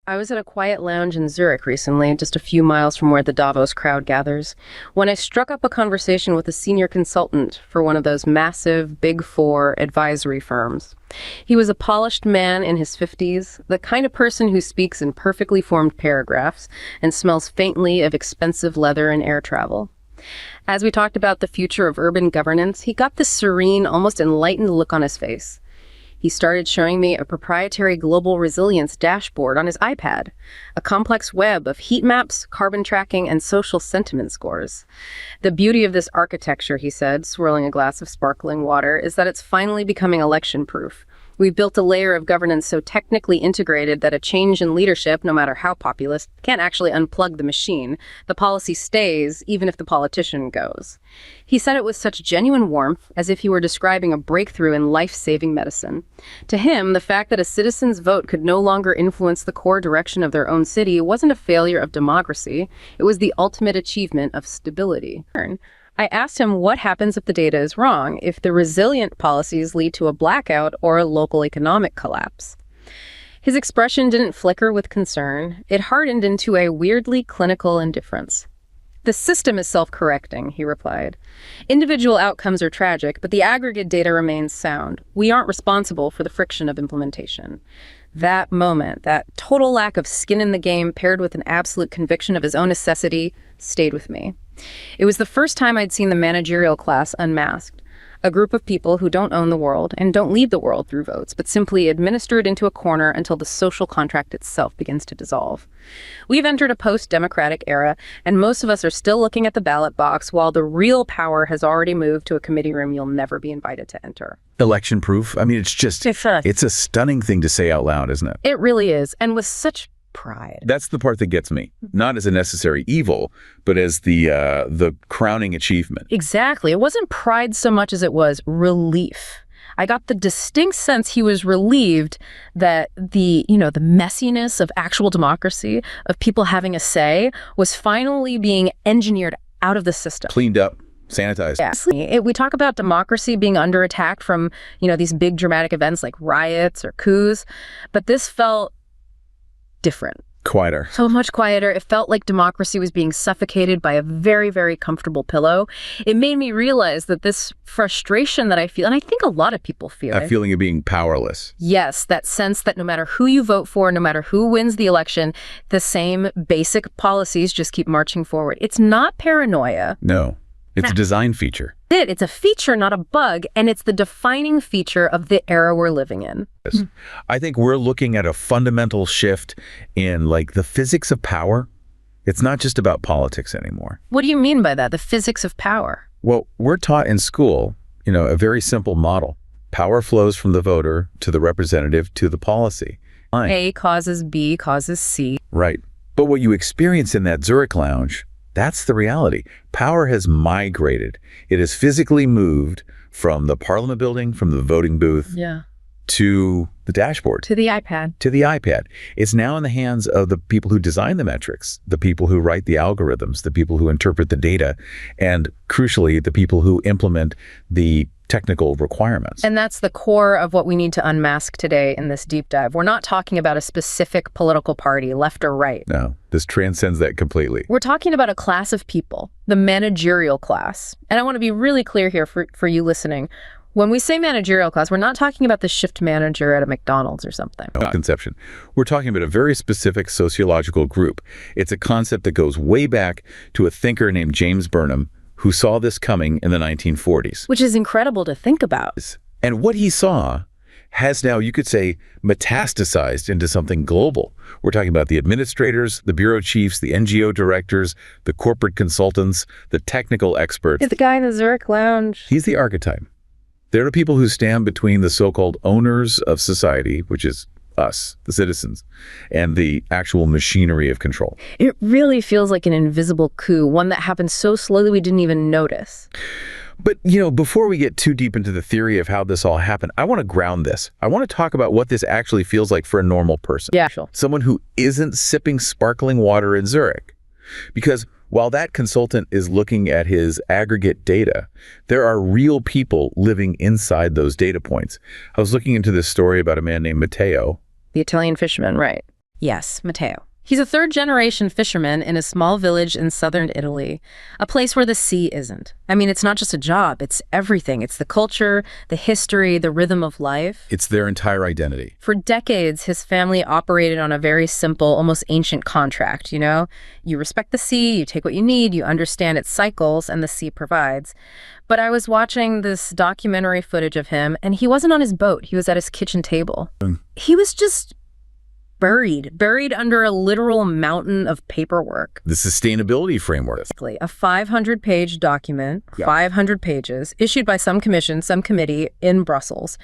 I was at a quiet lounge in Zurich recently, just a few miles from where the Davos crowd gathers, when I struck up a conversation with a senior consultant for one of those massive Big Four advisory firms. He was a polished man in his 50s, the kind of person who speaks in perfectly formed paragraphs and smells faintly of expensive leather and air travel. As we talked about the future of urban governance, he got this serene, almost enlightened look on his face. He started showing me a proprietary global resilience dashboard on his iPad, a complex web of heat maps, carbon tracking, and social sentiment scores. The beauty of this architecture, he said, swirling a glass of sparkling water, is that it's finally becoming election-proof. We've built a layer of governance so technically integrated that a change in leadership, no matter how populist, can't actually unplug the machine. The policy stays, even if the politician goes. He said it with such genuine warmth, as if he were describing a breakthrough in life-saving medicine. To him, the fact that a citizen's vote could no longer influence the core direction of their own city wasn't a failure of democracy. It was the ultimate achievement of stability. I asked him what happens if the data is wrong, if the resilient policies lead to a blackout or a local economic collapse. His expression didn't flicker with concern. It hardened into a weirdly clinical indifference. The system is self-correcting, he replied. Individual outcomes are tragic, but the aggregate data remains sound. We aren't responsible for the friction of implementation. That moment, that total lack of skin in the game paired with an absolute conviction of his own necessity, stayed with me. It was the first time I'd seen the managerial class unmasked, a group of people who don't own the world and don't lead the world through votes, but simply administer it into a corner until the social contract itself begins to dissolve. We've entered a post-democratic era, and most of us are still looking at the ballot box while the real power has already moved to a committee room you'll never be invited to enter. Election proof? I mean, it's a stunning thing to say out loud, isn't it? It really is, and with such pride. That's the part that gets me. Not as a necessary evil, but as the crowning achievement. Exactly. It wasn't pride so much as it was relief. I got the distinct sense he was relieved that the messiness of actual democracy, of people having a say, was finally being engineered out of the system. Cleaned up. Sanitized. Yeah. We talk about democracy being under attack from, these big dramatic events like riots or coups, but this felt different. Quieter. So much quieter. It felt like democracy was being suffocated by a very, very comfortable pillow. It made me realize that this frustration that I feel, and I think a lot of people feel. That feeling of being powerless. Yes, that sense that no matter who you vote for, no matter who wins the election, the same basic policies just keep marching forward. It's not paranoia. No. It's a design feature. It's a feature, not a bug, and it's the defining feature of the era we're living in. Yes. I think we're looking at a fundamental shift in the physics of power. It's not just about politics anymore. What do you mean by that, the physics of power? Well, we're taught in school, a very simple model. Power flows from the voter to the representative to the policy. A causes B causes C. Right. But what you experience in that Zurich lounge, that's the reality. Power has migrated. It has physically moved from the Parliament building, from the voting booth, to the dashboard. To the iPad. To the iPad. It's now in the hands of the people who design the metrics, the people who write the algorithms, the people who interpret the data, and crucially, the people who implement the technical requirements. And that's the core of what we need to unmask today in this deep dive. We're not talking about a specific political party, left or right. No, this transcends that completely. We're talking about a class of people, the managerial class. And I want to be really clear here for you listening. When we say managerial class, we're not talking about the shift manager at a McDonald's or something. No conception. We're talking about a very specific sociological group. It's a concept that goes way back to a thinker named James Burnham, who saw this coming in the 1940s. Which is incredible to think about. And what he saw has now, you could say, metastasized into something global. We're talking about the administrators, the bureau chiefs, the NGO directors, the corporate consultants, the technical experts. It's the guy in the Zurich lounge. He's the archetype. They're the people who stand between the so-called owners of society, which is us, the citizens, and the actual machinery of control. It really feels like an invisible coup, one that happened so slowly we didn't even notice. But, before we get too deep into the theory of how this all happened, I want to ground this. I want to talk about what this actually feels like for a normal person. Yeah, sure. Someone who isn't sipping sparkling water in Zurich. Because while that consultant is looking at his aggregate data, there are real people living inside those data points. I was looking into this story about a man named Matteo. The Italian fisherman, right. Yes, Matteo. He's a third-generation fisherman in a small village in southern Italy, a place where the sea isn't. I mean, it's not just a job, it's everything. It's the culture, the history, the rhythm of life. It's their entire identity. For decades, his family operated on a very simple, almost ancient contract, you know? You respect the sea, you take what you need, you understand its cycles, and the sea provides. But I was watching this documentary footage of him, and he wasn't on his boat. He was at his kitchen table. He was just buried under a literal mountain of paperwork. The sustainability framework. A 500-page document, 500 pages, issued by some commission, some committee in Brussels.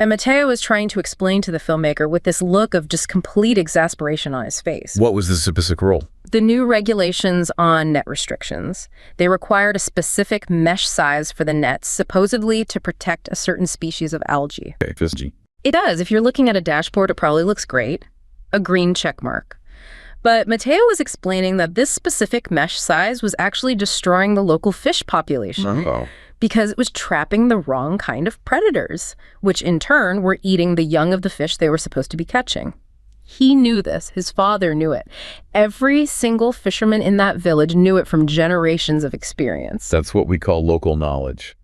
And Matteo was trying to explain to the filmmaker with this look of just complete exasperation on his face. What was the specific rule? The new regulations on net restrictions. They required a specific mesh size for the nets, supposedly to protect a certain species of algae. Okay, it does. If you're looking at a dashboard, it probably looks great. A green check mark. But Matteo was explaining that this specific mesh size was actually destroying the local fish population because it was trapping the wrong kind of predators, which in turn were eating the young of the fish they were supposed to be catching. He knew this. His father knew it. Every single fisherman in that village knew it from generations of experience. That's what we call local knowledge.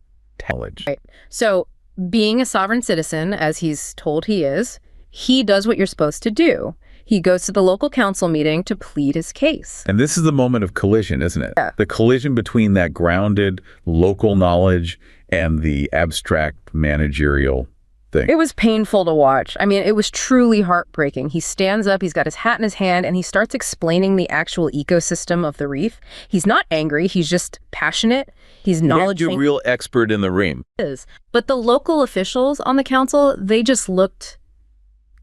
Right. So being a sovereign citizen, as he's told he is, he does what you're supposed to do. He goes to the local council meeting to plead his case. And this is the moment of collision, isn't it? Yeah. The collision between that grounded local knowledge and the abstract managerial thing. It was painful to watch. I mean, it was truly heartbreaking. He stands up, he's got his hat in his hand, and he starts explaining the actual ecosystem of the reef. He's not angry, he's just passionate. He's knowledgeable. He's a real expert in the reef. But the local officials on the council, they just looked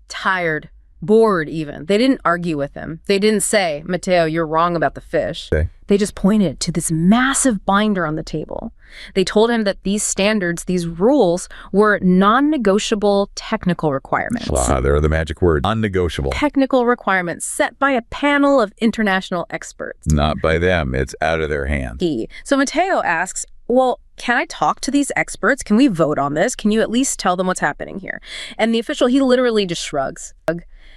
tired, bored even. They didn't argue with him. They didn't say, Matteo, you're wrong about the fish. Okay. They just pointed to this massive binder on the table. They told him that these standards, these rules, were non-negotiable technical requirements. They're the magic word. Non-negotiable. Technical requirements set by a panel of international experts. Not by them. It's out of their hands. So Matteo asks, well, can I talk to these experts? Can we vote on this? Can you at least tell them what's happening here? And the official, he literally just shrugs.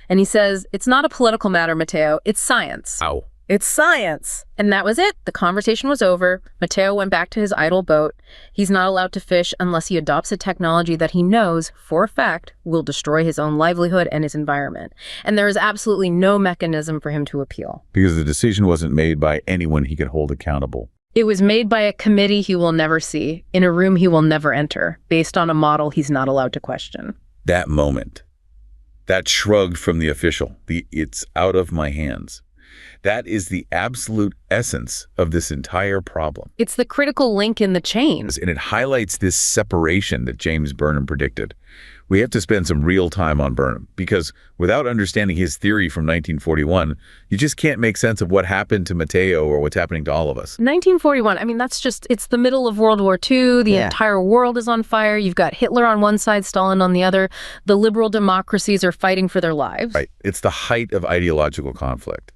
And he says, it's not a political matter, Matteo. It's science. Ow. It's science. And that was it. The conversation was over. Matteo went back to his idle boat. He's not allowed to fish unless he adopts a technology that he knows, for a fact, will destroy his own livelihood and his environment. And there is absolutely no mechanism for him to appeal. Because the decision wasn't made by anyone he could hold accountable. It was made by a committee he will never see, in a room he will never enter, based on a model he's not allowed to question. That moment, that shrug from the official, it's out of my hands. That is the absolute essence of this entire problem. It's the critical link in the chain. And it highlights this separation that James Burnham predicted. We have to spend some real time on Burnham, because without understanding his theory from 1941, you just can't make sense of what happened to Matteo or what's happening to all of us. 1941, I mean, it's the middle of World War II. The entire world is on fire. You've got Hitler on one side, Stalin on the other. The liberal democracies are fighting for their lives. Right. It's the height of ideological conflict.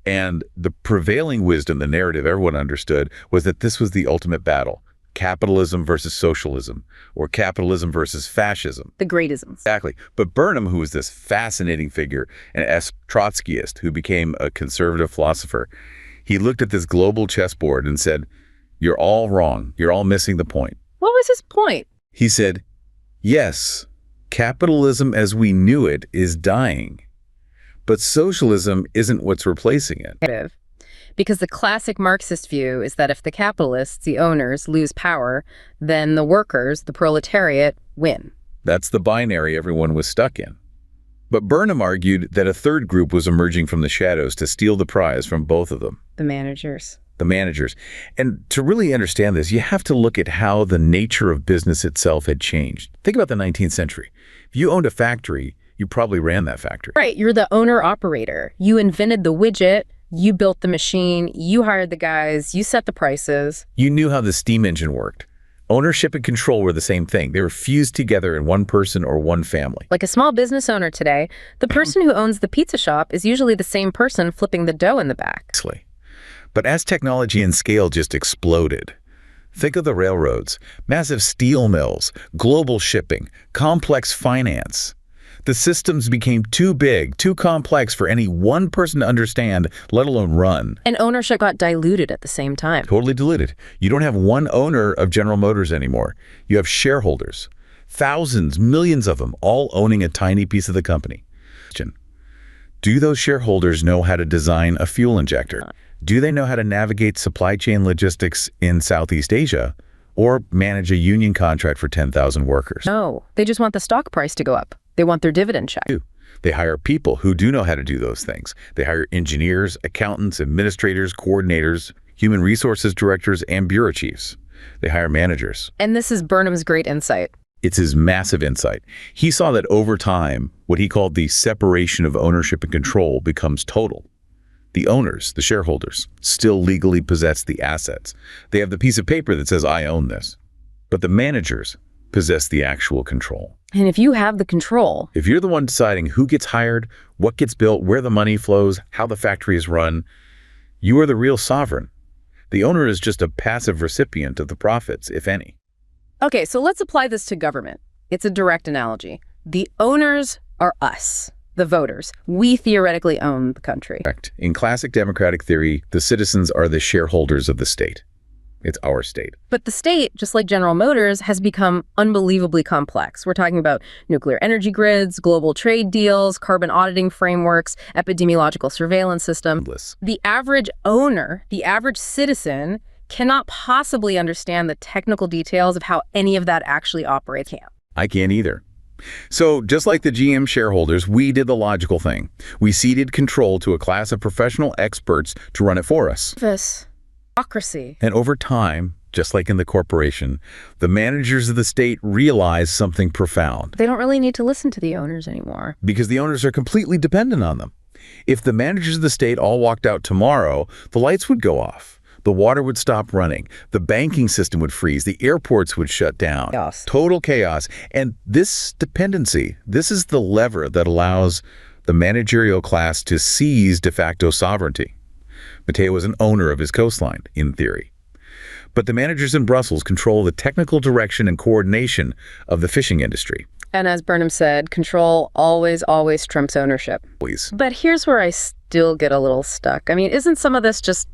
And the prevailing wisdom, the narrative everyone understood, was that this was the ultimate battle. Capitalism versus socialism, or capitalism versus fascism. The great isms. Exactly. But Burnham, who was this fascinating figure, an Trotskyist who became a conservative philosopher, he looked at this global chessboard and said, you're all wrong. You're all missing the point. What was his point? He said, yes, capitalism as we knew it is dying, but socialism isn't what's replacing it. Because the classic Marxist view is that if the capitalists, the owners, lose power, then the workers, the proletariat, win. That's the binary everyone was stuck in. But Burnham argued that a third group was emerging from the shadows to steal the prize from both of them. The managers. The managers. And to really understand this, you have to look at how the nature of business itself had changed. Think about the 19th century. If you owned a factory, you probably ran that factory. Right, you're the owner-operator. You invented the widget. You built the machine, you hired the guys, you set the prices. You knew how the steam engine worked. Ownership and control were the same thing. They were fused together in one person or one family. Like a small business owner today, the person who owns the pizza shop is usually the same person flipping the dough in the back. But as technology and scale just exploded, think of the railroads, massive steel mills, global shipping, complex finance. The systems became too big, too complex for any one person to understand, let alone run. And ownership got diluted at the same time. Totally diluted. You don't have one owner of General Motors anymore. You have shareholders. Thousands, millions of them, all owning a tiny piece of the company. Do those shareholders know how to design a fuel injector? Do they know how to navigate supply chain logistics in Southeast Asia or manage a union contract for 10,000 workers? No, they just want the stock price to go up. They want their dividend check. They hire people who do know how to do those things. They hire engineers, accountants, administrators, coordinators, human resources directors, and bureau chiefs. They hire managers. And this is Burnham's great insight. It's his massive insight. He saw that over time, what he called the separation of ownership and control becomes total. The owners, the shareholders, still legally possess the assets. They have the piece of paper that says, I own this. But the managers possess the actual control. And if you have the control, if you're the one deciding who gets hired, what gets built, where the money flows, how the factory is run, you are the real sovereign. The owner is just a passive recipient of the profits, if any. Okay, so let's apply this to government. It's a direct analogy. The owners are us, the voters. We theoretically own the country. Correct. In classic democratic theory, the citizens are the shareholders of the state. It's our state. But the state, just like General Motors, has become unbelievably complex. We're talking about nuclear energy grids, global trade deals, carbon auditing frameworks, epidemiological surveillance systems. The average owner, the average citizen, cannot possibly understand the technical details of how any of that actually operates. I can't either. So just like the GM shareholders, we did the logical thing. We ceded control to a class of professional experts to run it for us. Democracy. And over time, just like in the corporation, the managers of the state realize something profound. They don't really need to listen to the owners anymore. Because the owners are completely dependent on them. If the managers of the state all walked out tomorrow, the lights would go off. The water would stop running. The banking system would freeze. The airports would shut down. Chaos. Total chaos. And this dependency, this is the lever that allows the managerial class to seize de facto sovereignty. Matteo was an owner of his coastline, in theory. But the managers in Brussels control the technical direction and coordination of the fishing industry. And as Burnham said, control always trumps ownership. Please. But here's where I still get a little stuck. I mean, isn't some of this just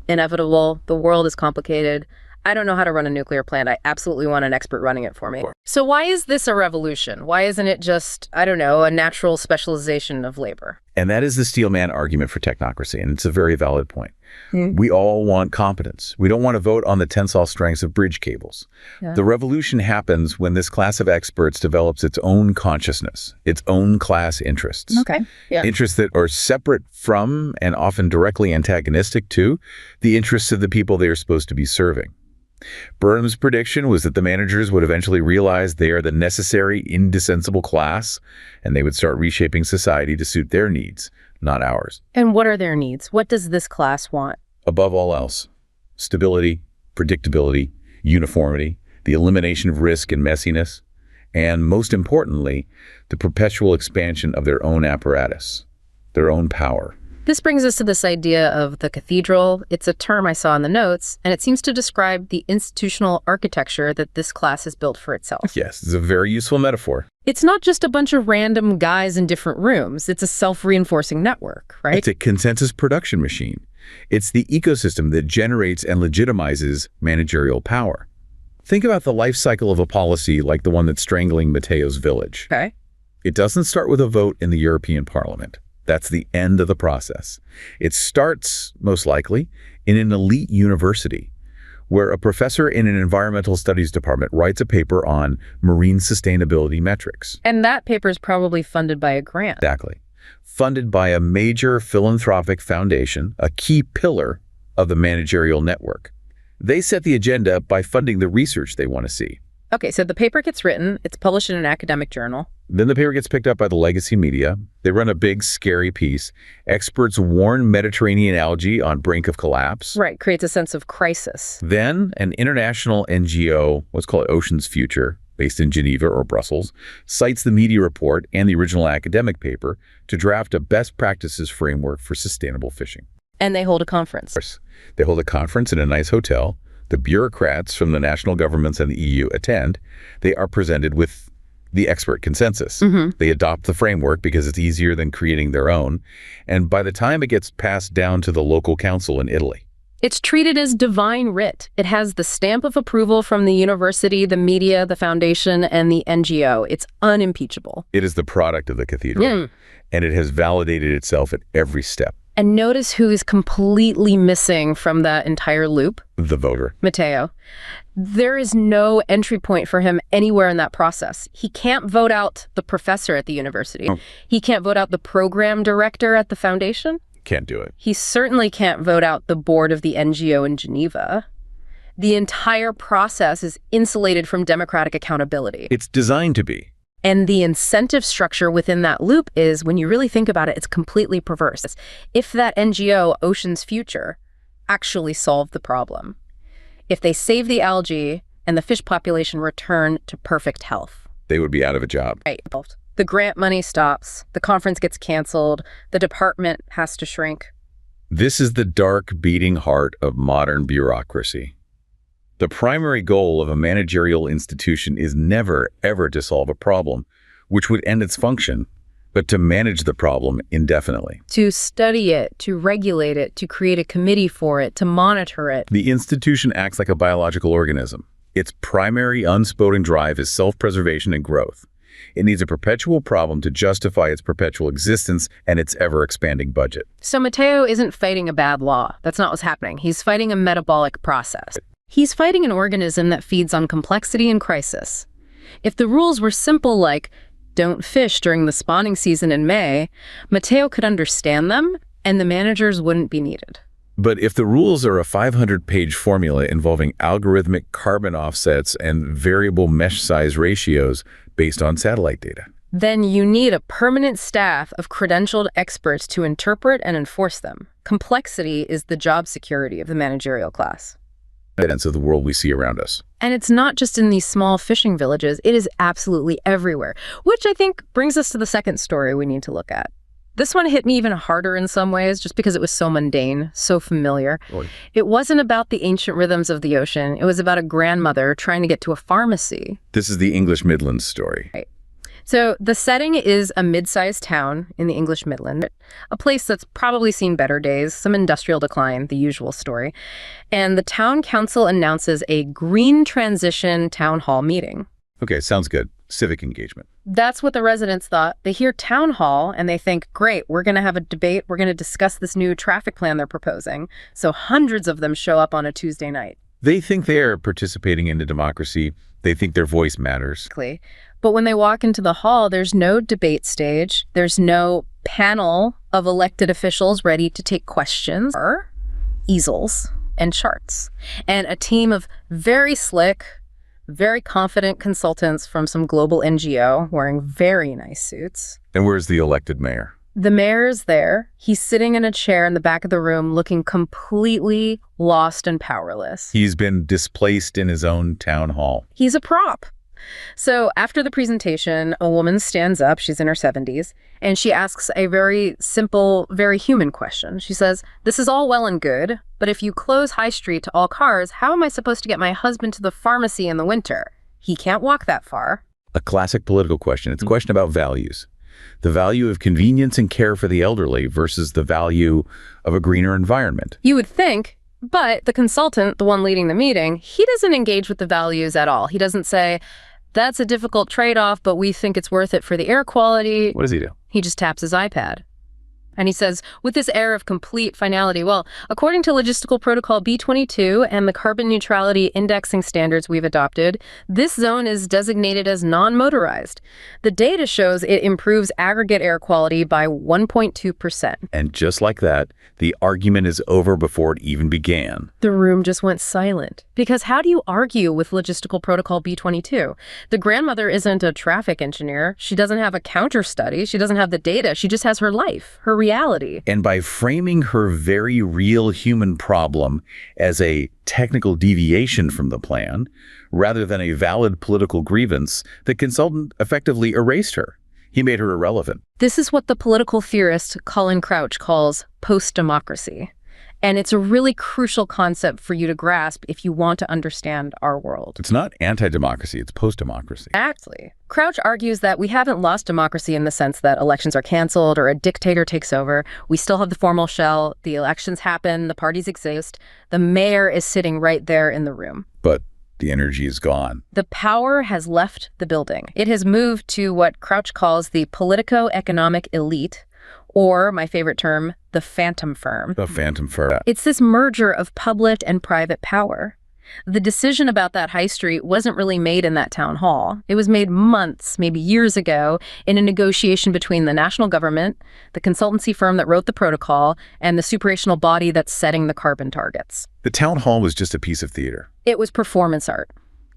inevitable? The world is complicated. I don't know how to run a nuclear plant. I absolutely want an expert running it for me. So why is this a revolution? Why isn't it just, I don't know, a natural specialization of labor? And that is the Steelman argument for technocracy, and it's a very valid point. We all want competence. We don't want to vote on the tensile strengths of bridge cables. The revolution happens when this class of experts develops its own consciousness, its own class interests. Interests that are separate from and often directly antagonistic to the interests of the people they are supposed to be serving. Burnham's prediction was that the managers would eventually realize they are the necessary, indispensable class, and they would start reshaping society to suit their needs, not ours. And what are their needs? What does this class want? Above all else, stability, predictability, uniformity, the elimination of risk and messiness, and most importantly, the perpetual expansion of their own apparatus, their own power. This brings us to this idea of the cathedral. It's a term I saw in the notes, and it seems to describe the institutional architecture that this class has built for itself. Yes, it's a very useful metaphor. It's not just a bunch of random guys in different rooms. It's a self-reinforcing network, right? It's a consensus production machine. It's the ecosystem that generates and legitimizes managerial power. Think about the life cycle of a policy like the one that's strangling Matteo's village. Okay. It doesn't start with a vote in the European Parliament. That's the end of the process. It starts, most likely, in an elite university, where a professor in an environmental studies department writes a paper on marine sustainability metrics. And that paper is probably funded by a grant. Exactly. Funded by a major philanthropic foundation, a key pillar of the managerial network. They set the agenda by funding the research they want to see. Okay, so the paper gets written, it's published in an academic journal. Then the paper gets picked up by the legacy media. They run a big, scary piece. Experts warn Mediterranean algae on brink of collapse. Right, creates a sense of crisis. Then an international NGO, what's called Ocean's Future, based in Geneva or Brussels, cites the media report and the original academic paper to draft a best practices framework for sustainable fishing. And they hold a conference. They hold a conference in a nice hotel. The bureaucrats from the national governments and the EU attend. They are presented with the expert consensus. Mm-hmm. They adopt the framework because it's easier than creating their own. And by the time it gets passed down to the local council in Italy, It's treated as divine writ. It has the stamp of approval from the university, the media, the foundation, and the NGO. It's unimpeachable. it is the product of the cathedral, and it has validated itself at every step. And notice who is completely missing from that entire loop. The voter. Matteo. There is no entry point for him anywhere in that process. He can't vote out the professor at the university. He can't vote out the program director at the foundation. Can't do it. He certainly can't vote out the board of the NGO in Geneva. The entire process is insulated from democratic accountability. It's designed to be. And the incentive structure within that loop is, when you really think about it, it's completely perverse. If that NGO, Ocean's Future, actually solved the problem, if they save the algae and the fish population return to perfect health, They would be out of a job. right, the grant money stops, the conference gets canceled, the department has to shrink. This is the dark, beating heart of modern bureaucracy. The primary goal of a managerial institution is never, ever to solve a problem, which would end its function, but to manage the problem indefinitely. To study it, to regulate it, to create a committee for it, to monitor it. The institution acts like a biological organism. Its primary unspoken drive is self-preservation and growth. It needs a perpetual problem to justify its perpetual existence and its ever-expanding budget. So Matteo isn't fighting a bad law. That's not what's happening. He's fighting a metabolic process. He's fighting an organism that feeds on complexity and crisis. If the rules were simple, like don't fish during the spawning season in May, Matteo could understand them and the managers wouldn't be needed. But if the rules are a 500-page formula involving algorithmic carbon offsets and variable mesh size ratios based on satellite data, Then you need a permanent staff of credentialed experts to interpret and enforce them. Complexity is the job security of the managerial class. evidence of the world we see around us. And it's not just in these small fishing villages, it is absolutely everywhere, which I think brings us to the second story we need to look at. This one hit me even harder in some ways, just because it was so mundane, so familiar. Boy. It wasn't about the ancient rhythms of the ocean. It was about a grandmother trying to get to a pharmacy. This is the English Midlands story. Right. So the setting is a mid-sized town in the English Midland, a place that's probably seen better days, some industrial decline, the usual story. And the town council announces a green transition town hall meeting. Okay, sounds good. Civic engagement. That's what the residents thought. They hear town hall and they think, great, we're going to have a debate. We're going to discuss this new traffic plan they're proposing. So hundreds of them show up on a Tuesday night. They think they are participating in a democracy. They think their voice matters. But when they walk into the hall, there's no debate stage. There's no panel of elected officials ready to take questions, or easels and charts, and a team of very slick, very confident consultants from some global NGO wearing very nice suits. And where's the elected mayor? The mayor is there. He's sitting in a chair in the back of the room looking completely lost and powerless. He's been displaced in his own town hall. He's a prop. So after the presentation, a woman stands up, she's in her 70s, and she asks a very simple, very human question. She says, this is all well and good, but if you close High Street to all cars, how am I supposed to get my husband to the pharmacy in the winter? He can't walk that far. A classic political question. It's a question about values. The value of convenience and care for the elderly versus the value of a greener environment. You would think, but the consultant, the one leading the meeting, he doesn't engage with the values at all. He doesn't say, that's a difficult trade-off, but we think it's worth it for the air quality. What does he do? He just taps his iPad. And he says, with this air of complete finality, well, according to Logistical Protocol B22 and the carbon neutrality indexing standards we've adopted, this zone is designated as non-motorized. The data shows it improves aggregate air quality by 1.2%. And just like that, the argument is over before it even began. The room just went silent. Because how do you argue with Logistical Protocol B22? The grandmother isn't a traffic engineer. She doesn't have a counter study. She doesn't have the data. She just has her life, her reality. And by framing her very real human problem as a technical deviation from the plan, rather than a valid political grievance, the consultant effectively erased her. He made her irrelevant. This is what the political theorist Colin Crouch calls post-democracy. And it's a really crucial concept for you to grasp if you want to understand our world. It's not anti-democracy, it's post-democracy. Exactly. Crouch argues that we haven't lost democracy in the sense that elections are canceled or a dictator takes over. We still have the formal shell, the elections happen, the parties exist, the mayor is sitting right there in the room. But the energy is gone. The power has left the building. It has moved to what Crouch calls the politico-economic elite, or, my favorite term, the phantom firm. The phantom firm. It's this merger of public and private power. The decision about that high street wasn't really made in that town hall. It was made months, maybe years ago, in a negotiation between the national government, the consultancy firm that wrote the protocol, and the supranational body that's setting the carbon targets. The town hall was just a piece of theater. It was performance art,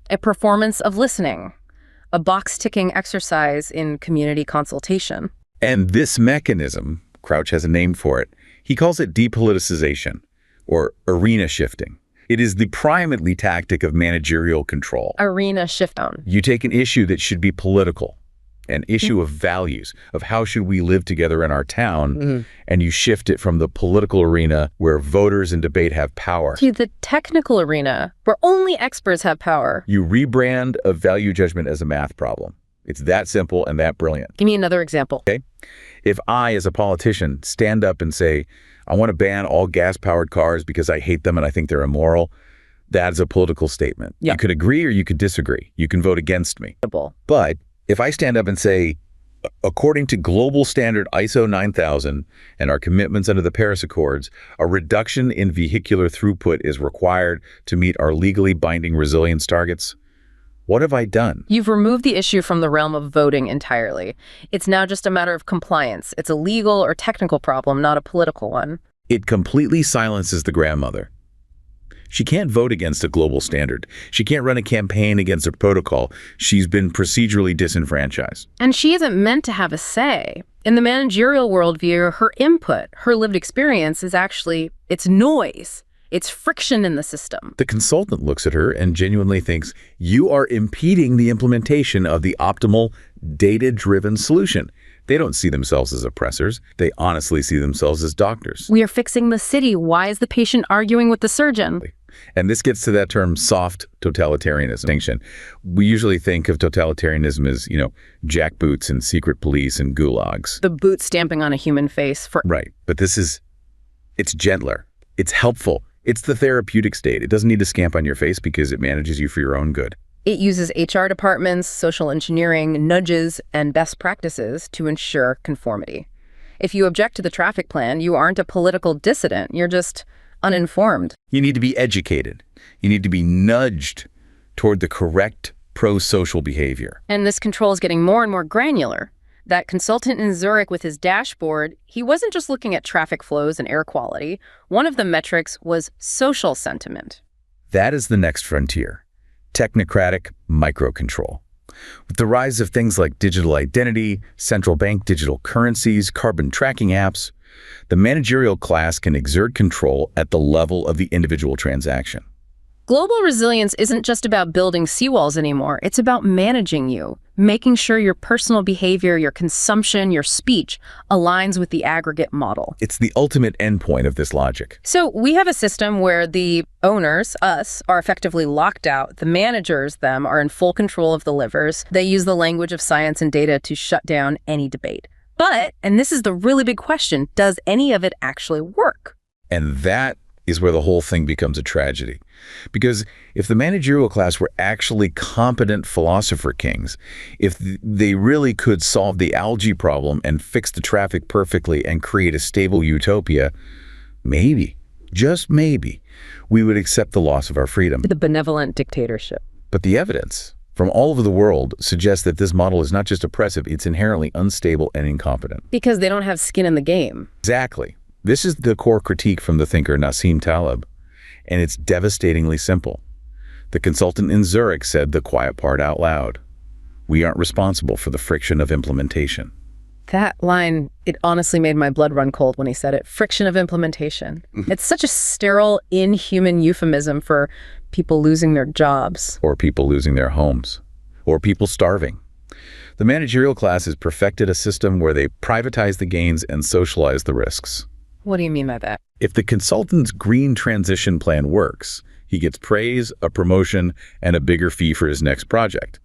a performance of listening, a box-ticking exercise in community consultation. And this mechanism, Crouch has a name for it, he calls it depoliticization, or arena shifting. It is the primately tactic of managerial control. Arena shift down. You take an issue that should be political, an issue of values, of how should we live together in our town, and you shift it from the political arena where voters and debate have power to the technical arena where only experts have power. You rebrand a value judgment as a math problem. It's that simple and that brilliant. Give me another example. Okay. If I, as a politician, stand up and say, I want to ban all gas-powered cars because I hate them and I think they're immoral, that is a political statement. Yeah. You could agree or you could disagree. You can vote against me. But if I stand up and say, according to global standard ISO 9000 and our commitments under the Paris Accords, a reduction in vehicular throughput is required to meet our legally binding resilience targets, what have I done? You've removed the issue from the realm of voting entirely. It's now just a matter of compliance. It's a legal or technical problem, not a political one. It completely silences the grandmother. She can't vote against a global standard. She can't run a campaign against a protocol. She's been procedurally disenfranchised. And she isn't meant to have a say. In the managerial worldview, her input, her lived experience is actually, it's noise. It's friction in the system. The consultant looks at her and genuinely thinks, you are impeding the implementation of the optimal, data-driven solution. They don't see themselves as oppressors. They honestly see themselves as doctors. We are fixing the city. Why is the patient arguing with the surgeon? And this gets to that term, soft totalitarianism. We usually think of totalitarianism as, jackboots and secret police and gulags. The boot stamping on a human face. Right. But it's gentler. It's helpful. It's the therapeutic state. It doesn't need to scamp on your face because it manages you for your own good. It uses HR departments, social engineering, nudges, and best practices to ensure conformity. If you object to the traffic plan, you aren't a political dissident. You're just uninformed. You need to be educated. You need to be nudged toward the correct pro-social behavior. And this control is getting more and more granular. That consultant in Zurich with his dashboard, he wasn't just looking at traffic flows and air quality. One of the metrics was social sentiment. That is the next frontier, technocratic microcontrol. With the rise of things like digital identity, central bank digital currencies, carbon tracking apps, the managerial class can exert control at the level of the individual transaction. Global resilience isn't just about building seawalls anymore. It's about managing you, making sure your personal behavior, your consumption, your speech aligns with the aggregate model. It's the ultimate endpoint of this logic. So we have a system where the owners, us, are effectively locked out. The managers, them, are in full control of the levers. They use the language of science and data to shut down any debate. But, and this is the really big question, does any of it actually work? And that is where the whole thing becomes a tragedy. Because if the managerial class were actually competent philosopher kings, if they really could solve the algae problem and fix the traffic perfectly and create a stable utopia, maybe, just maybe, we would accept the loss of our freedom. The benevolent dictatorship. But the evidence from all over the world suggests that this model is not just oppressive, it's inherently unstable and incompetent. Because they don't have skin in the game. Exactly. This is the core critique from the thinker Nassim Taleb, and it's devastatingly simple. The consultant in Zurich said the quiet part out loud. We aren't responsible for the friction of implementation. That line, it honestly made my blood run cold when he said it. Friction of implementation. It's such a sterile, inhuman euphemism for people losing their jobs. Or people losing their homes. Or people starving. The managerial class has perfected a system where they privatize the gains and socialize the risks. What do you mean by that? If the consultant's green transition plan works, he gets praise, a promotion, and a bigger fee for his next project.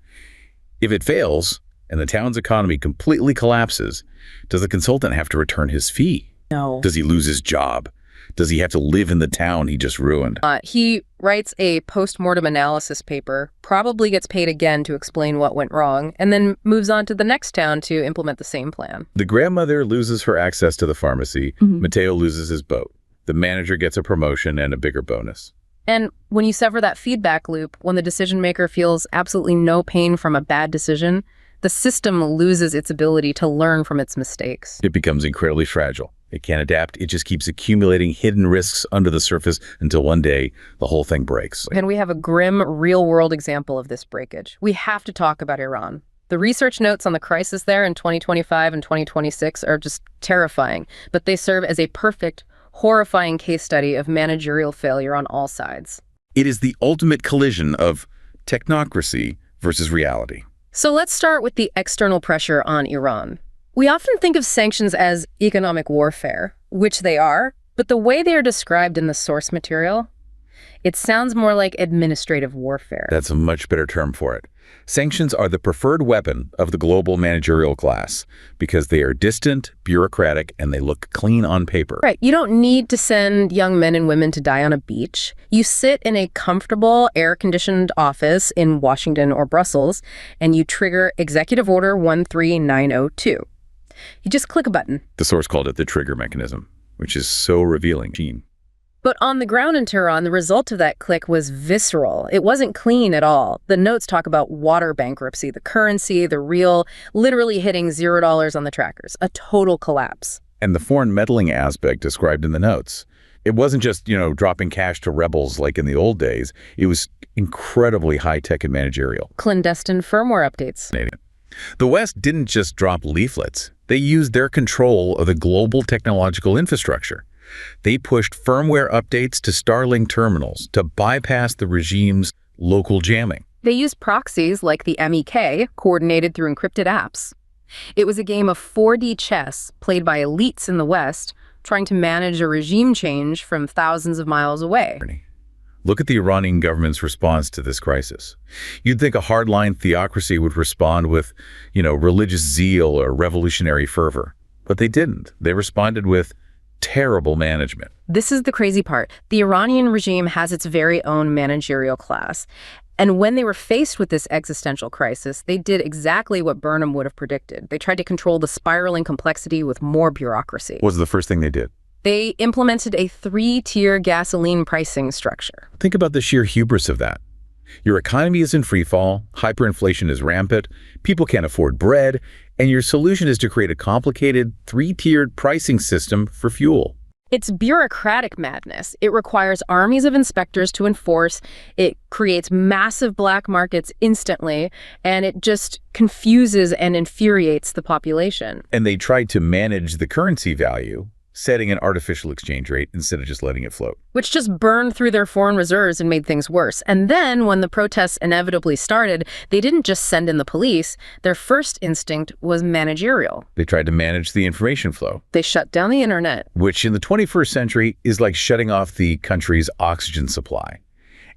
If it fails, and the town's economy completely collapses, does the consultant have to return his fee? No. Does he lose his job? Does he have to live in the town he just ruined? He writes a post-mortem analysis paper, probably gets paid again to explain what went wrong, and then moves on to the next town to implement the same plan. The grandmother loses her access to the pharmacy. Mateo loses his boat. The manager gets a promotion and a bigger bonus. And when you sever that feedback loop, when the decision maker feels absolutely no pain from a bad decision, the system loses its ability to learn from its mistakes. It becomes incredibly fragile. It can't adapt. It just keeps accumulating hidden risks under the surface until one day the whole thing breaks. And we have a grim, real-world example of this breakage. We have to talk about Iran. The research notes on the crisis there in 2025 and 2026 are just terrifying, but they serve as a perfect, horrifying case study of managerial failure on all sides. It is the ultimate collision of technocracy versus reality. So let's start with the external pressure on Iran. We often think of sanctions as economic warfare, which they are, but the way they are described in the source material, it sounds more like administrative warfare. That's a much better term for it. Sanctions are the preferred weapon of the global managerial class because they are distant, bureaucratic, and they look clean on paper. Right. You don't need to send young men and women to die on a beach. You sit in a comfortable, air-conditioned office in Washington or Brussels, and you trigger Executive Order 13902. You just click a button. The source called it the trigger mechanism, which is so revealing. But on the ground in Tehran, the result of that click was visceral. It wasn't clean at all. The notes talk about water bankruptcy, the currency, the real, literally hitting $0 on the trackers, a total collapse. And the foreign meddling aspect described in the notes. It wasn't just, dropping cash to rebels like in the old days. It was incredibly high-tech and managerial. Clandestine firmware updates. The West didn't just drop leaflets. They used their control of the global technological infrastructure. They pushed firmware updates to Starlink terminals to bypass the regime's local jamming. They used proxies like the MEK, coordinated through encrypted apps. It was a game of 4D chess played by elites in the West, trying to manage a regime change from thousands of miles away. Look at the Iranian government's response to this crisis. You'd think a hardline theocracy would respond with, religious zeal or revolutionary fervor. But they didn't. They responded with terrible management. This is the crazy part. The Iranian regime has its very own managerial class. And when they were faced with this existential crisis, they did exactly what Burnham would have predicted. They tried to control the spiraling complexity with more bureaucracy. What was the first thing they did? They implemented a 3-tier gasoline pricing structure. Think about the sheer hubris of that. Your economy is in free fall, hyperinflation is rampant, people can't afford bread, and your solution is to create a complicated 3-tiered pricing system for fuel. It's bureaucratic madness. It requires armies of inspectors to enforce. It creates massive black markets instantly, and it just confuses and infuriates the population. And they tried to manage the currency value, setting an artificial exchange rate instead of just letting it float. Which just burned through their foreign reserves and made things worse. And then, when the protests inevitably started, they didn't just send in the police. Their first instinct was managerial. They tried to manage the information flow. They shut down the internet. Which in the 21st century is like shutting off the country's oxygen supply.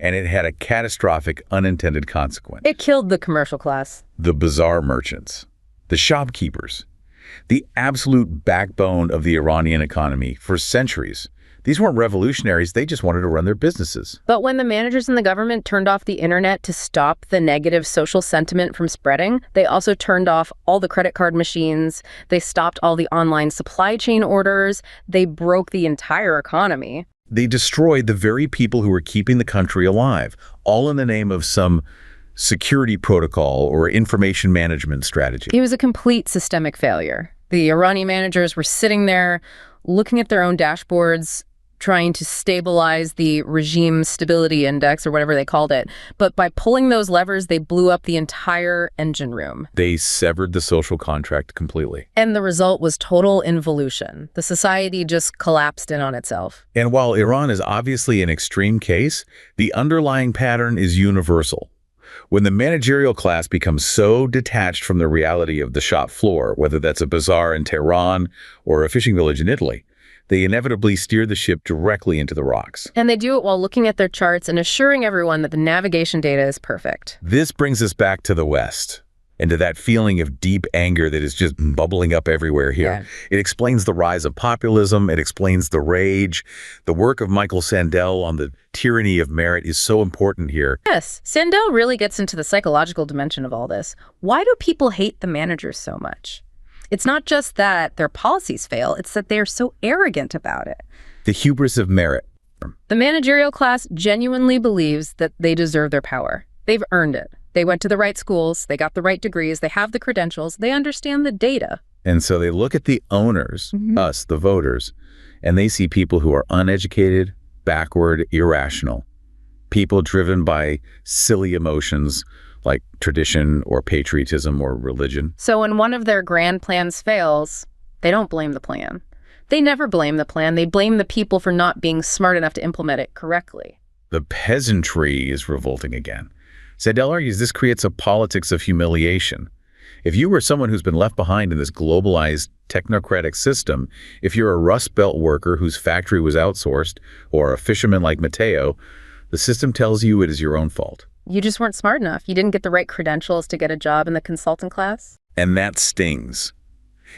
And it had a catastrophic unintended consequence. It killed the commercial class. The bazaar merchants, the shopkeepers, the absolute backbone of the Iranian economy for centuries. These weren't revolutionaries, they just wanted to run their businesses. But when the managers in the government turned off the internet to stop the negative social sentiment from spreading, they also turned off all the credit card machines, they stopped all the online supply chain orders, they broke the entire economy. They destroyed the very people who were keeping the country alive, all in the name of some security protocol or information management strategy. It was a complete systemic failure. The Iranian managers were sitting there, looking at their own dashboards, trying to stabilize the regime stability index or whatever they called it. But by pulling those levers, they blew up the entire engine room. They severed the social contract completely. And the result was total involution. The society just collapsed in on itself. And while Iran is obviously an extreme case, the underlying pattern is universal. When the managerial class becomes so detached from the reality of the shop floor, whether that's a bazaar in Tehran or a fishing village in Italy, They inevitably steer the ship directly into the rocks. And they do it while looking at their charts and assuring everyone that the navigation data is perfect. This brings us back to the West and to that feeling of deep anger that is just bubbling up everywhere here. Yeah. It explains the rise of populism. It explains the rage. The work of Michael Sandel on the tyranny of merit is so important here. Yes, Sandel really gets into the psychological dimension of all this. Why do people hate the managers so much? It's not just that their policies fail, it's that they're so arrogant about it. The hubris of merit. The managerial class genuinely believes that they deserve their power. They've earned it. They went to the right schools, they got the right degrees, they have the credentials, they understand the data. And so they look at the owners, us, the voters, and they see people who are uneducated, backward, irrational. People driven by silly emotions like tradition or patriotism or religion. So when one of their grand plans fails, they don't blame the plan. They never blame the plan. They blame the people for not being smart enough to implement it correctly. The peasantry is revolting again. Sandel argues this creates a politics of humiliation. If you were someone who's been left behind in this globalized technocratic system, if you're a Rust Belt worker whose factory was outsourced, or a fisherman like Mateo, the system tells you it is your own fault. You just weren't smart enough. You didn't get the right credentials to get a job in the consultant class. And that stings.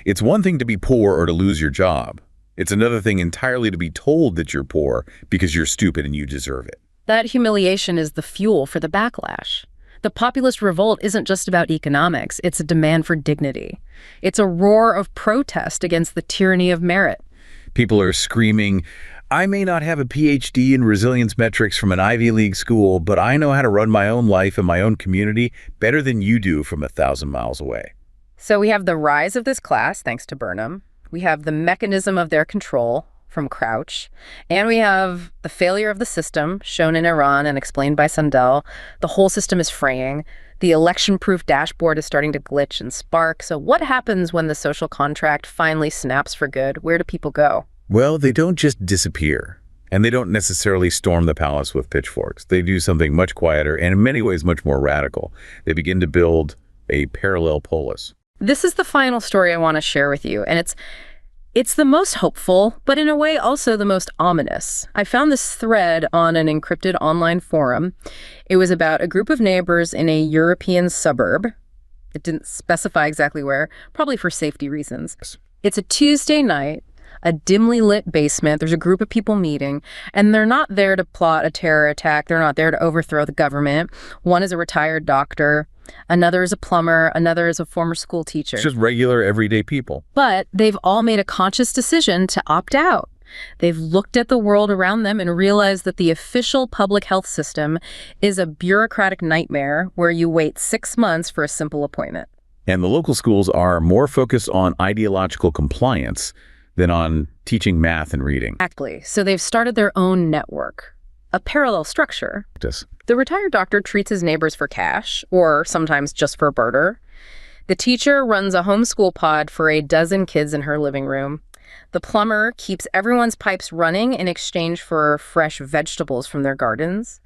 It's one thing to be poor or to lose your job. It's another thing entirely to be told that you're poor because you're stupid and you deserve it. That humiliation is the fuel for the backlash. The populist revolt isn't just about economics, it's a demand for dignity. It's a roar of protest against the tyranny of merit. People are screaming, I may not have a PhD in resilience metrics from an Ivy League school, but I know how to run my own life and my own community better than you do from 1,000 miles away. So we have the rise of this class, thanks to Burnham. We have the mechanism of their control from Crouch. And we have the failure of the system, shown in Iran and explained by Sandel. The whole system is fraying. The election-proof dashboard is starting to glitch and spark. So what happens when the social contract finally snaps for good? Where do people go? Well, they don't just disappear. And they don't necessarily storm the palace with pitchforks. They do something much quieter and in many ways much more radical. They begin to build a parallel polis. This is the final story I want to share with you, and it's the most hopeful, but in a way also the most ominous. I found this thread on an encrypted online forum. It was about a group of neighbors in a European suburb. It didn't specify exactly where, probably for safety reasons. It's a Tuesday night, a dimly lit basement. There's a group of people meeting, and they're not there to plot a terror attack. They're not there to overthrow the government. One is a retired doctor. Another is a plumber, another is a former school teacher. It's just regular, everyday people. But they've all made a conscious decision to opt out. They've looked at the world around them and realized that the official public health system is a bureaucratic nightmare where you wait 6 months for a simple appointment. And the local schools are more focused on ideological compliance than on teaching math and reading. Exactly. So they've started their own network, a parallel structure. The retired doctor treats his neighbors for cash, or sometimes just for barter. The teacher runs a homeschool pod for a dozen kids in her living room. The plumber keeps everyone's pipes running in exchange for fresh vegetables from their gardens.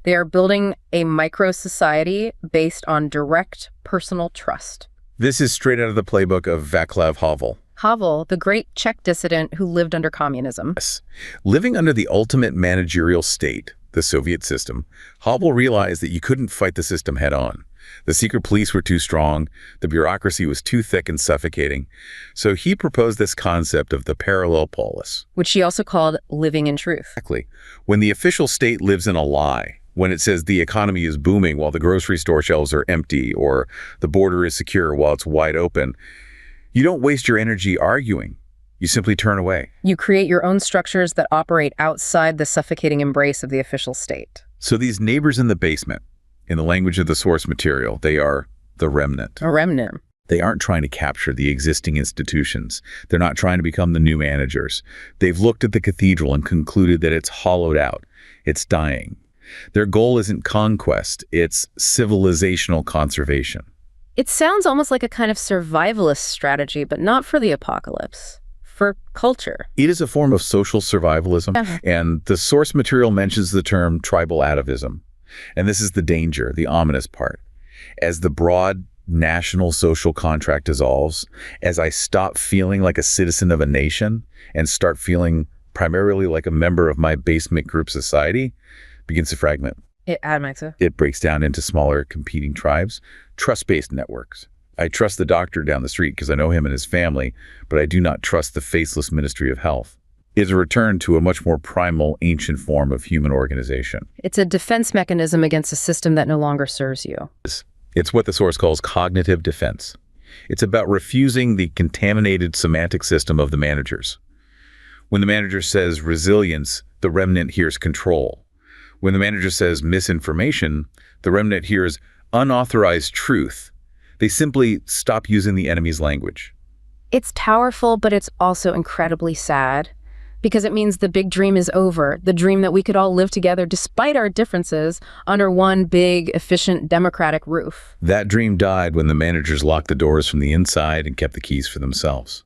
They are building a micro-society based on direct personal trust. This is straight out of the playbook of Václav Havel. Havel, the great Czech dissident who lived under communism. Yes. Living under the ultimate managerial state, the Soviet system, Havel realized that you couldn't fight the system head-on. The secret police were too strong, the bureaucracy was too thick and suffocating, so he proposed this concept of the parallel polis. Which he also called living in truth. Exactly. When the official state lives in a lie, when it says the economy is booming while the grocery store shelves are empty, or the border is secure while it's wide open, you don't waste your energy arguing. You simply turn away. You create your own structures that operate outside the suffocating embrace of the official state. So these neighbors in the basement, in the language of the source material, they are the remnant. A remnant. They aren't trying to capture the existing institutions. They're not trying to become the new managers. They've looked at the cathedral and concluded that it's hollowed out. It's dying. Their goal isn't conquest. It's civilizational conservation. It sounds almost like a kind of survivalist strategy, but not for the apocalypse. For culture. It is a form of social survivalism, and the source material mentions the term tribal atavism. And this is the danger, the ominous part. As the broad, national social contract dissolves, as I stop feeling like a citizen of a nation and start feeling primarily like a member of my basement group society, begins to fragment. It breaks down into smaller competing tribes, trust-based networks. I trust the doctor down the street because I know him and his family, but I do not trust the faceless Ministry of Health. It's a return to a much more primal, ancient form of human organization. It's a defense mechanism against a system that no longer serves you. It's what the source calls cognitive defense. It's about refusing the contaminated semantic system of the managers. When the manager says resilience, the remnant hears control. When the manager says misinformation, the remnant hears unauthorized truth. They simply stop using the enemy's language. It's powerful, but it's also incredibly sad, because it means the big dream is over, the dream that we could all live together despite our differences under one big, efficient, democratic roof. That dream died when the managers locked the doors from the inside and kept the keys for themselves.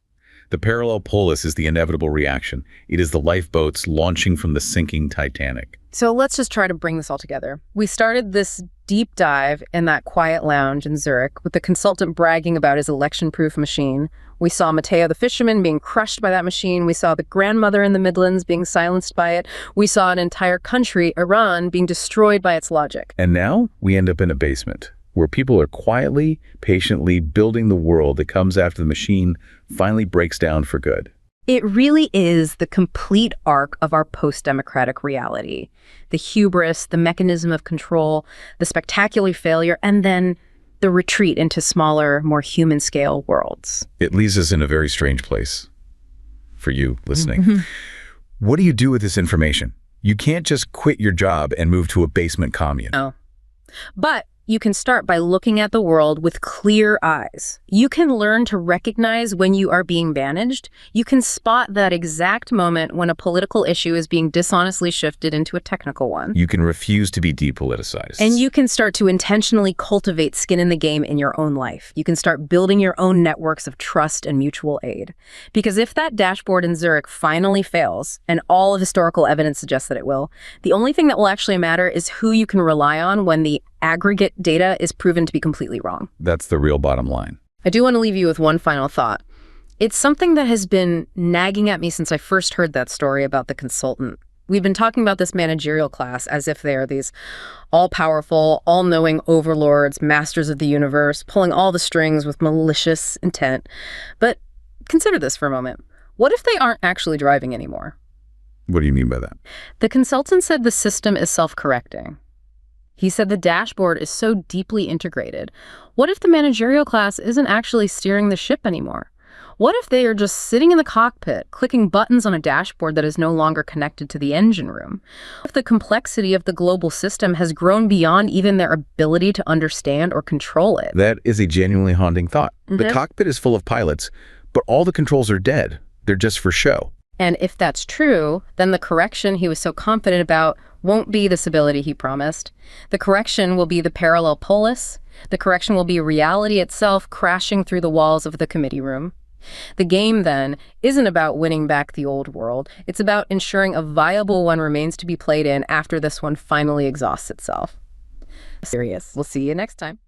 The parallel polis is the inevitable reaction. It is the lifeboats launching from the sinking Titanic. So let's just try to bring this all together. We started this deep dive in that quiet lounge in Zurich with the consultant bragging about his election-proof machine. We saw Matteo the fisherman being crushed by that machine. We saw the grandmother in the Midlands being silenced by it. We saw an entire country, Iran, being destroyed by its logic. And now we end up in a basement where people are quietly, patiently building the world that comes after the machine finally breaks down for good. It really is the complete arc of our post-democratic reality. The hubris, the mechanism of control, the spectacular failure, and then the retreat into smaller, more human-scale worlds. It leaves us in a very strange place for you listening. What do you do with this information? You can't just quit your job and move to a basement commune. No. But you can start by looking at the world with clear eyes. You can learn to recognize when you are being managed. You can spot that exact moment when a political issue is being dishonestly shifted into a technical one. You can refuse to be depoliticized. And you can start to intentionally cultivate skin in the game in your own life. You can start building your own networks of trust and mutual aid. Because if that dashboard in Zurich finally fails, and all of historical evidence suggests that it will, the only thing that will actually matter is who you can rely on when the aggregate data is proven to be completely wrong. That's the real bottom line. I do want to leave you with one final thought. It's something that has been nagging at me since I first heard that story about the consultant. We've been talking about this managerial class as if they are these all-powerful, all-knowing overlords, masters of the universe, pulling all the strings with malicious intent. But consider this for a moment. What if they aren't actually driving anymore? What do you mean by that? The consultant said the system is self-correcting. He said the dashboard is so deeply integrated. What if the managerial class isn't actually steering the ship anymore? What if they are just sitting in the cockpit, clicking buttons on a dashboard that is no longer connected to the engine room? What if the complexity of the global system has grown beyond even their ability to understand or control it? That is a genuinely haunting thought. The cockpit is full of pilots, but all the controls are dead. They're just for show. And if that's true, then the correction he was so confident about won't be the stability he promised. The correction will be the parallel polis. The correction will be reality itself crashing through the walls of the committee room. The game, then, isn't about winning back the old world. It's about ensuring a viable one remains to be played in after this one finally exhausts itself. Serious. We'll see you next time.